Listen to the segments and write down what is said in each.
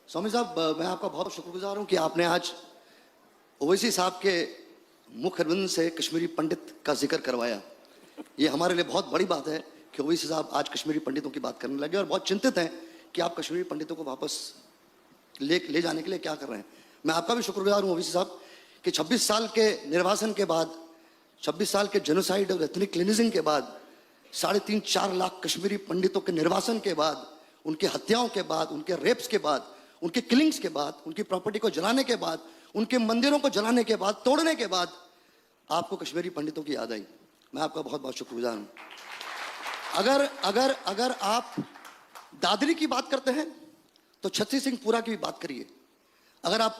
स्वामी साहब, मैं आपका बहुत शुक्रगुजार हूं कि आपने आज ओवैसी साहब के मुखबिंद से कश्मीरी पंडित का जिक्र करवाया। ये हमारे लिए बहुत बड़ी बात है कि ओवैसी साहब आज कश्मीरी पंडितों की बात करने लगे और बहुत चिंतित हैं कि आप कश्मीरी पंडितों को वापस ले जाने के लिए क्या कर रहे हैं। मैं आपका भी शुक्रगुजार हूं ओवैसी साहब कि 26 साल के निर्वासन के बाद, 26 साल के जेनोसाइड और एथनिक क्लीनिजिंग के बाद, 3.5-4 लाख कश्मीरी पंडितों के निर्वासन के बाद, उनकी हत्याओं के बाद, उनके रेप्स के बाद, उनके किलिंग्स के बाद, उनकी प्रॉपर्टी को जलाने के बाद, उनके मंदिरों को जलाने के बाद, तोड़ने के बाद आपको कश्मीरी पंडितों की याद आई। मैं आपका बहुत बहुत शुक्रगुजार हूं। अगर आप दादरी की बात करते हैं तो छत्ती सिंह पुरा की भी बात करिए। अगर आप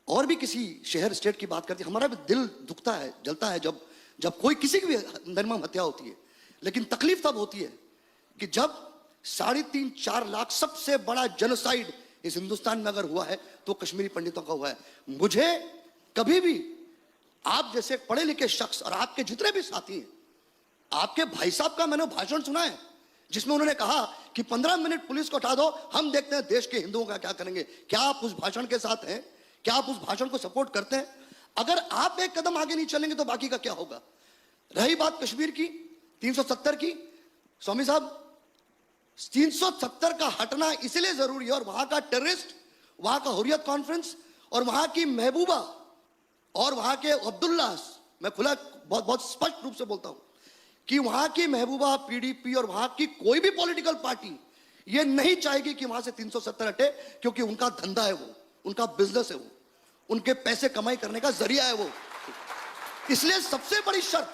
और भी किसी शहर स्टेट की बात करते हैं, हमारा भी दिल दुखता है, जलता है जब कोई किसी की भी निर्मम हत्या होती है। लेकिन तकलीफ तब होती है कि जब 3.5-4 लाख सबसे बड़ा जेनोसाइड इस हिंदुस्तान में अगर हुआ है तो कश्मीरी पंडितों का हुआ है। मुझे कभी भी आप जैसे पढ़े लिखे शख्स और आपके जितने भी साथी हैं, आपके भाई साहब का मैंने भाषण सुना है जिसमें उन्होंने कहा कि 15 मिनट पुलिस को हटा दो, हम देखते हैं देश के हिंदुओं का क्या करेंगे। क्या आप उस भाषण के साथ हैं? क्या आप उस भाषण को सपोर्ट करते हैं? अगर आप एक कदम आगे नहीं चलेंगे तो बाकी का क्या होगा। रही बात कश्मीर की 370 की, स्वामी साहब 370 का हटना इसलिए जरूरी है और वहां का टेररिस्ट, वहां का हुर्रियत कॉन्फ्रेंस और वहां की महबूबा और वहां के अब्दुल्ला, मैं खुला बहुत स्पष्ट रूप से बोलता हूं कि वहां की महबूबा, पीडीपी और वहां की कोई भी पॉलिटिकल पार्टी ये नहीं चाहेगी कि वहां से 370 हटे, क्योंकि उनका धंधा है, वो उनका बिजनेस है, वो उनके पैसे कमाई करने का जरिया है वो। इसलिए सबसे बड़ी शर्त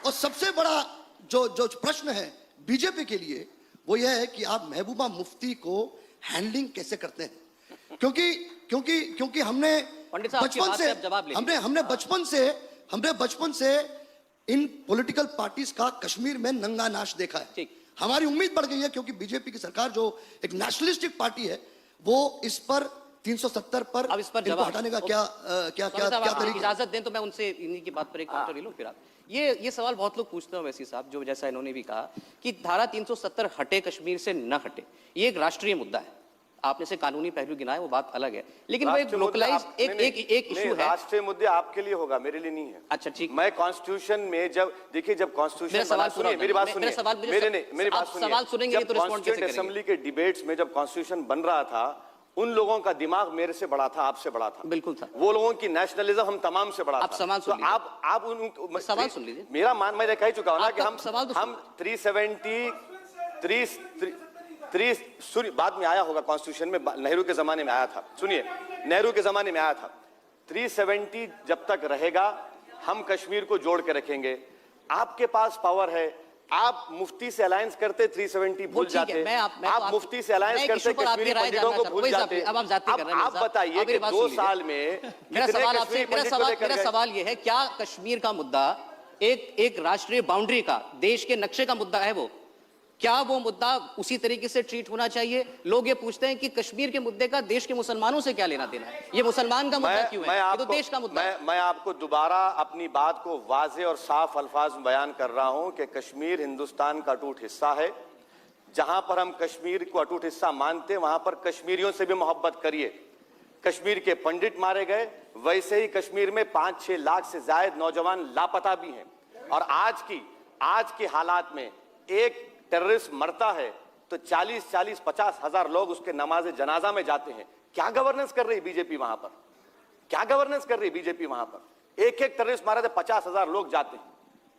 और सबसे बड़ा जो प्रश्न है बीजेपी के लिए वो यह है कि आप महबूबा मुफ्ती को हैंडलिंग कैसे करते हैं। क्योंकि हमने बचपन से इन पॉलिटिकल पार्टीज का कश्मीर में नंगा नाच देखा है। हमारी उम्मीद बढ़ गई है क्योंकि बीजेपी की सरकार जो एक नेशनलिस्टिक पार्टी है वो इस पर 370 पर अब इस पर जवाब हटाने का क्या तरीका। इजाजत दें तो मैं उनसे इन्हीं की बात पर एक काउंटर ले लूं। फिर आप ये सवाल बहुत लोग पूछते हैं वैसी साहब, जो जैसा इन्होंने भी कहा कि धारा 370 हटे कश्मीर से न हटे, ये एक राष्ट्रीय मुद्दा है। आपने से कानूनी पहलू गिनाए वो बात अलग है, लेकिन वो एक लोकलाइज एक इशू है। राष्ट्रीय मुद्दे आपके लिए होगा, मेरे लिए नहीं है। अच्छा ठीक। मैं कॉन्स्टिट्यूशन में जब कॉन्स्टिट्यूशन सुनिए मेरी बात सुनिए, मेरी बात सुनिए। सवाल सुनेंगे तो रिस्पॉन्ड कैसे करेंगे? असेंबली के डिबेट्स में जब कॉन्स्टिट्यूशन बन रहा था, उन लोगों का दिमाग मेरे से बड़ा था, आपसे बड़ा था। बिल्कुल था। वो लोगों की नेशनलिज्म हम तमाम से बड़ा था। आप सवाल सुन लीजिए। आप सवाल सुन लीजिए। मेरा मैं कह चुका हूं ना कि हम 370 बाद में आया होगा कॉन्स्टिट्यूशन में, नेहरू के जमाने में आया था। सुनिए, नेहरू के जमाने में आया था। 370 जब तक रहेगा हम कश्मीर को जोड़ के रखेंगे। आपके पास पावर है, आप मुफ्ती से अलायंस करते 370 भूल जाते, आप मुफ्ती से अलायंस करते कश्मीरी पंडितों को भूल जाते। अब आप जाती कर रहे हैं। आप बताइए कि 2 साल में मेरा सवाल ये है, क्या कश्मीर का मुद्दा एक राष्ट्रीय बाउंड्री का, देश के नक्शे का मुद्दा है? वो क्या वो मुद्दा उसी तरीके से ट्रीट होना चाहिए? लोग ये पूछते हैं कि कश्मीर के मुद्दे का देश के मुसलमानों से क्या लेना देना है, ये मुसलमान का मुद्दा क्यों है? ये तो देश का मुद्दा है। मैं आपको दोबारा अपनी बात को वाज़ेह और साफ अल्फाज में बयान कर रहा हूं कि कश्मीर हिंदुस्तान का अटूट हिस्सा है। जहां पर हम कश्मीर को अटूट हिस्सा मानते हैं वहां पर कश्मीरियों से भी मोहब्बत करिए। कश्मीर के पंडित मारे गए, वैसे ही कश्मीर में 5-6 लाख से ज्यादा नौजवान लापता भी हैं। और आज के हालात में एक टेररिस्ट मरता है तो 40-50 हजार लोग उसके नमाज जनाजा में जाते हैं। क्या गवर्नेंस कर रही बीजेपी वहां पर? क्या गवर्नेंस कर रही बीजेपी वहां पर? एक टेररिस्ट मारा था, 50 हजार लोग जाते हैं।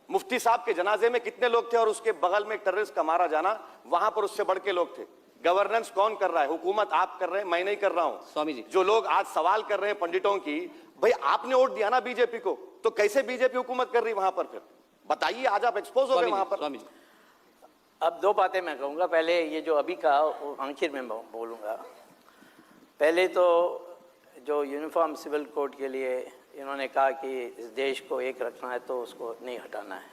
मुफ्ती साहब के जनाजे में कितने लोग थे और उसके बगल में एक टेररिस्ट का मारा जाना, वहां पर उससे बढ़ के लोग थे। गवर्नेंस कौन कर रहा है? हुकूमत आप कर रहे हैं, मैं नहीं कर रहा हूं। स्वामी जी, जो लोग आज सवाल कर रहे हैं पंडितों की, भाई आपने वोट दिया ना बीजेपी को, तो कैसे बीजेपी हुकूमत कर रही वहां पर? फिर बताइए, आज आप एक्सपोज हो गए वहां पर। स्वामी जी, अब 2 बातें मैं कहूँगा। पहले ये जो अभी का आखिर में बोलूँगा। पहले तो जो यूनिफॉर्म सिविल कोड के लिए इन्होंने कहा कि इस देश को एक रखना है तो उसको नहीं हटाना है।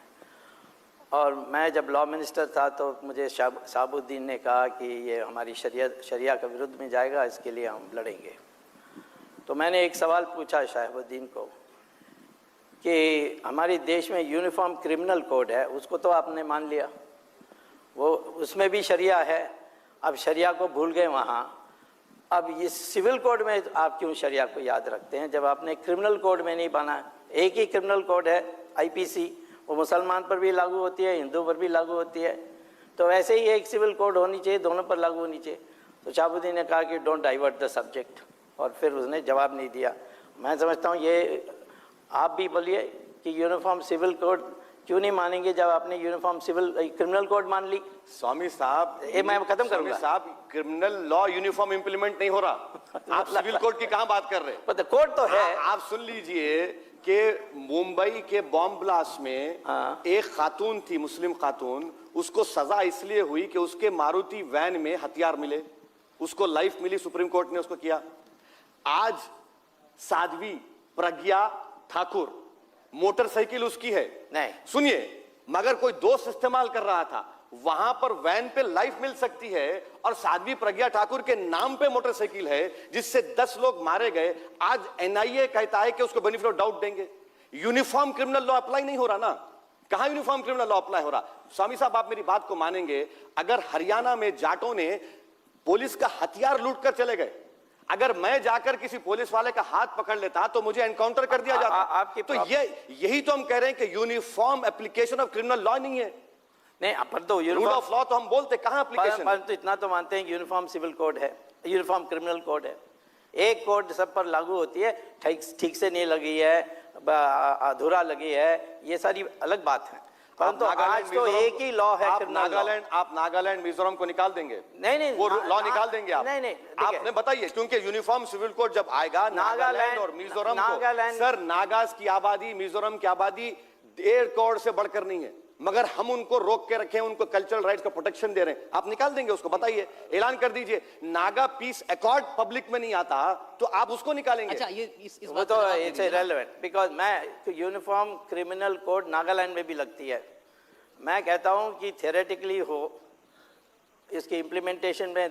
और मैं जब लॉ मिनिस्टर था तो मुझे शहाबुद्दीन ने कहा कि ये हमारी शरिया के विरुद्ध में जाएगा, इसके लिए हम लड़ेंगे। तो मैंने एक सवाल पूछा शहाबुद्दीन को कि हमारे देश में यूनिफॉर्म क्रिमिनल कोड है, उसको तो आपने मान लिया, वो उसमें भी शरिया है। अब शरिया को भूल गए वहाँ अब ये सिविल कोड में आप क्यों शरिया को याद रखते हैं जब आपने क्रिमिनल कोड में नहीं बना? एक ही क्रिमिनल कोड है आईपीसी, वो मुसलमान पर भी लागू होती है, हिंदू पर भी लागू होती है। तो वैसे ही एक सिविल कोड होनी चाहिए, दोनों पर लागू होनी चाहिए। तो शहाबुद्दीन ने कहा कि डोंट डाइवर्ट द सब्जेक्ट, और फिर उसने जवाब नहीं दिया। मैं समझता हूँ ये आप भी बोलिए कि यूनिफॉर्म सिविल कोड क्यों नहीं मानेंगे जब आपने यूनिफॉर्म सिविल क्रिमिनल कोड मान ली? स्वामी साहब, ये मैं खत्म करूंगा। स्वामी साहब, क्रिमिनल लॉ यूनिफॉर्म इंप्लीमेंट नहीं हो रहा। आप सिविल कोड की कहां बात कर रहे हैं? पर कोड तो है। आप सुन लीजिए कि मुंबई के बॉम्ब ब्लास्ट में एक खातून थी, मुस्लिम खातून, उसको सजा इसलिए हुई कि उसके मारुति वैन में हथियार मिले, उसको लाइफ मिली, सुप्रीम कोर्ट ने उसको किया। आज साध्वी प्रज्ञा ठाकुर, मोटरसाइकिल उसकी है, नहीं सुनिए, मगर कोई दोस्त इस्तेमाल कर रहा था, वहां पर वैन पे लाइफ मिल सकती है और साध्वी प्रज्ञा ठाकुर के नाम पे मोटरसाइकिल है जिससे 10 लोग मारे गए। आज एनआईए कहता है कि उसको बेनिफिट ऑफ डाउट देंगे। यूनिफॉर्म क्रिमिनल लॉ अप्लाई नहीं हो रहा ना, कहां यूनिफॉर्म क्रिमिनल लॉ अप्लाई हो रहा? स्वामी साहब, आप मेरी बात को मानेंगे, अगर हरियाणा में जाटों ने पुलिस का हथियार लूट कर चले गए, अगर मैं जाकर किसी पुलिस वाले का हाथ पकड़ लेता तो मुझे एनकाउंटर कर दिया जाता। आपकी तो यही तो हम कह रहे हैं कि uniform application of criminal law नहीं है। नहीं, पर तो रूल ऑफ लॉ तो हम बोलते, कहां एप्लीकेशन? परंतु इतना तो मानते हैं कि यूनिफॉर्म सिविल कोड है, यूनिफॉर्म क्रिमिनल कोड है, एक कोड सब पर लागू होती है। ठीक से नहीं लगी है, अधूरा लगी है, ये सारी अलग बात है। परंतु आज तो एक ही लॉ है आप नागालैंड मिजोरम को निकाल देंगे? नहीं, वो लॉ निकाल देंगे आप? नहीं, आपने बताइए, क्योंकि यूनिफॉर्म सिविल कोड जब आएगा नागालैंड और मिजोरम को, सर नागास की आबादी, मिजोरम की आबादी 1.5 करोड़ से बढ़कर नहीं है, मगर हम उनको रोक के रखे हैं, उनको कल्चरल राइट्स का प्रोटेक्शन दे रहे हैं। आप निकाल देंगे उसको? बताइए, ऐलान कर दीजिए। नागा पीस अकॉर्ड पब्लिक में नहीं आता तो आप उसको निकालेंगे? अच्छा, ये इस वो तो इट्स इररिलेवेंट, बिकॉज मैं यूनिफॉर्म क्रिमिनल कोड नागालैंड में भी लगती है। मैं कहता हूं कि थियोरेटिकली हो, इसकी इम्प्लीमेंटेशन में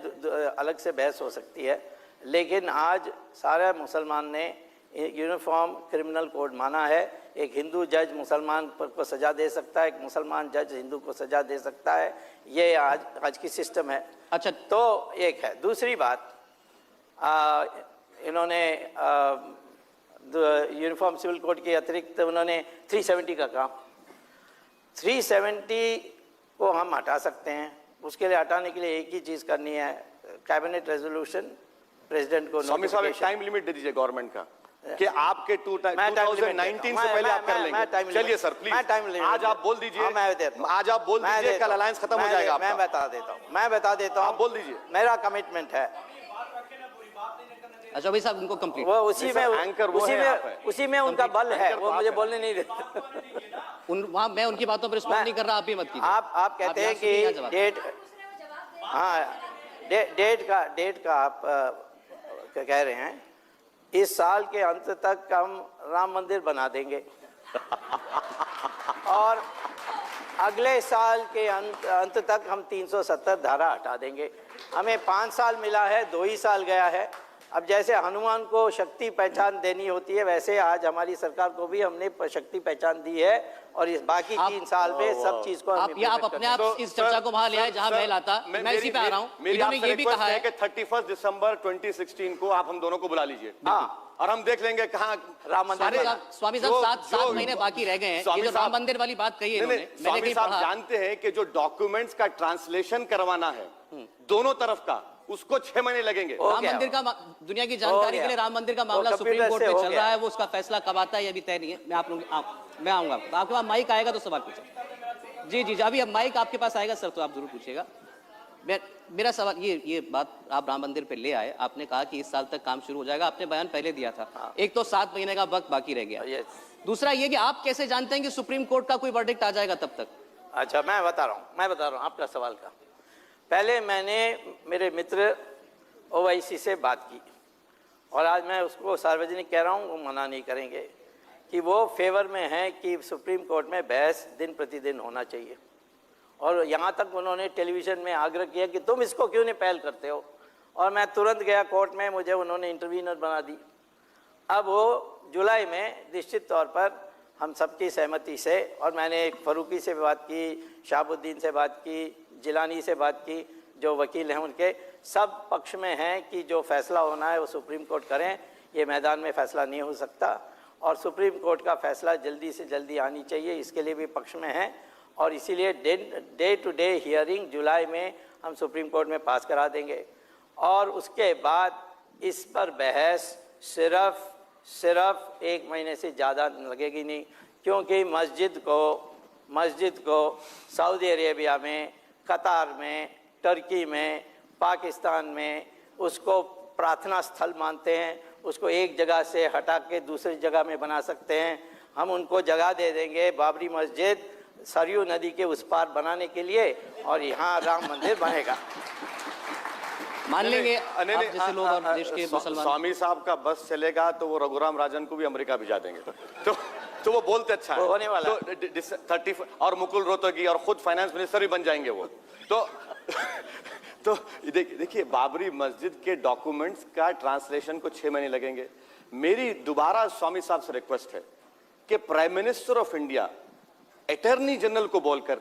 अलग से बहस हो सकती है, लेकिन आज सारे मुसलमान ने यूनिफॉर्म क्रिमिनल कोड माना है। एक हिंदू जज मुसलमान को सजा दे सकता है, एक मुसलमान जज हिंदू को सजा दे सकता है, ये आज की सिस्टम है। अच्छा, तो एक है। दूसरी बात, इन्होंने यूनिफॉर्म सिविल कोड के अतिरिक्त उन्होंने 370 का काम, 370 को हम हटा सकते हैं। उसके लिए हटाने के लिए एक ही चीज़ करनी है, कैबिनेट रेजोल्यूशन, प्रेसिडेंट को स्वामी साहब एक टाइम लिमिट दे दीजिए गवर्नमेंट का कि आपके 2019 से पहले आप कर लेंगे। चलिए सर प्लीज, आज आप बोल दीजिए, आज आप बोल दीजिए, कल अलायंस खत्म हो जाएगा। मैं बता देता हूँ, आप बोल दीजिए, मेरा कमिटमेंट है। अच्छा भाई साहब, उनको कंप्लीट, वो उसी में उनका बल है, वो मुझे बोलने नहीं देते। वहां मैं उनकी बातों पर रिस्पॉन्ड नहीं कर रहा, आप ही मत कीजिए। आप कहते हैं कि डेट का आप कह रहे हैं, इस साल के अंत तक हम राम मंदिर बना देंगे और अगले साल के अंत तक हम 370 धारा हटा देंगे। हमें 5 साल मिला है, 2 ही साल गया है। अब जैसे हनुमान को शक्ति पहचान देनी होती है, वैसे आज हमारी सरकार को भी हमने शक्ति पहचान दी है और इस बाकी 3 साल में सब चीज को आप अपने आप इस चर्चा को वहां ले आए जहां मैं लाता। मैं इसी पे आ रहा हूं। इन्होंने ये भी कहा है कि 31 दिसंबर 2016 को आप हम दोनों को बुला लीजिए, और हम देख लेंगे कहाँ राम मंदिर। स्वामी साहब 7 महीने बाकी रह गए हैं। ये जो राम मंदिर वाली बात कही है इन्होंने, मैंने कहीं पढ़ा। जानते हैं कि जो डॉक्यूमेंट्स का ट्रांसलेशन करवाना है दोनों तरफ का, उसको 6 महीने लगेंगे। राम मंदिर का, दुनिया की जानकारी के लिए, राम मंदिर का मामला सुप्रीम कोर्ट में चल रहा है, वो उसका फैसला कब आता है ये अभी तय नहीं है। मैं आप लोग मैं आऊंगा, आपके पास माइक आएगा तो सवाल पूछो। जी, अभी अब माइक आपके पास आएगा सर, तो आप जरूर पूछिएगा। मेरा सवाल ये बात आप राम मंदिर पे ले आए, आपने कहा कि इस साल तक काम शुरू हो जाएगा, आपने बयान पहले दिया था। एक तो 7 महीने का वक्त बाकी रह गया। दूसरा ये कि आप कैसे जानते हैं कि सुप्रीम कोर्ट का कोई वर्डिक्ट आ जाएगा तब तक? अच्छा, मैं बता रहा हूँ आपका सवाल का। पहले मैंने मेरे मित्र ओवैसी से बात की और आज मैं उसको सार्वजनिक कह रहा हूँ, वो मना नहीं करेंगे कि वो फेवर में है कि सुप्रीम कोर्ट में बहस दिन प्रतिदिन होना चाहिए। और यहाँ तक उन्होंने टेलीविज़न में आग्रह किया कि तुम इसको क्यों नहीं पहल करते हो, और मैं तुरंत गया कोर्ट में, मुझे उन्होंने इंटरवीनर बना दी। अब वो जुलाई में निश्चित तौर पर हम सबकी सहमति से, और मैंने फरूकी से बात की, शहाबुद्दीन से बात की, जिलानी से बात की, जो वकील हैं उनके, सब पक्ष में हैं कि जो फैसला होना है वो सुप्रीम कोर्ट करें, ये मैदान में फैसला नहीं हो सकता और सुप्रीम कोर्ट का फैसला जल्दी से जल्दी आनी चाहिए, इसके लिए भी पक्ष में है। और इसीलिए डे टू डे हियरिंग जुलाई में हम सुप्रीम कोर्ट में पास करा देंगे और उसके बाद इस पर बहस सिर्फ 1 महीने से ज़्यादा लगेगी नहीं, क्योंकि मस्जिद को सऊदी अरेबिया में, कतार में, टर्की में, पाकिस्तान में उसको प्रार्थना स्थल मानते हैं, उसको एक जगह से हटा के दूसरी जगह में बना सकते हैं। हम उनको जगह दे देंगे बाबरी मस्जिद सरयू नदी के उस पार बनाने के लिए और यहाँ राम मंदिर बनेगा। मान लेंगे आप जैसे लोग और देश के मुसलमान। स्वामी साहब का बस चलेगा तो वो रघुराम राजन को भी अमेरिका भिजा देंगे। तो वो बोलते अच्छा है, होने वाला तो 30 और मुकुल रोहतगी और खुद फाइनेंस मिनिस्टर भी बन जाएंगे वो। तो देखिए बाबरी मस्जिद के डॉक्यूमेंट्स का ट्रांसलेशन को 6 महीने लगेंगे। मेरी दोबारा स्वामी साहब से रिक्वेस्ट है कि prime minister of India attorney general को बोलकर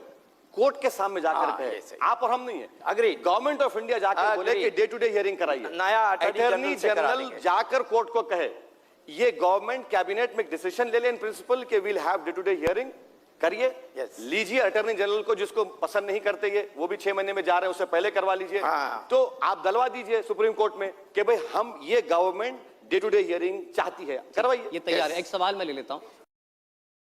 कोर्ट के सामने जाकर कहे, आप और हम नहीं है, अग्री, गवर्नमेंट ऑफ इंडिया जाकर बोले कि डे टू डे हियरिंग कराइए। नया अटॉर्नी जनरल जाकर कोर्ट को कहे, ये गवर्नमेंट कैबिनेट में डिसीजन ले ले इन प्रिंसिपल के will have day to day hearing, करिए। लीजिए अटॉर्नी जनरल को, जिसको पसंद नहीं करते ये, वो भी 6 महीने में जा रहे हैं, उससे पहले करवा लीजिए। तो आप दलवा दीजिए सुप्रीम कोर्ट में कि भाई हम ये government day to day hearing चाहती है, करवाइए। ये तैयार है। एक सवाल मैं ले लेता हूं।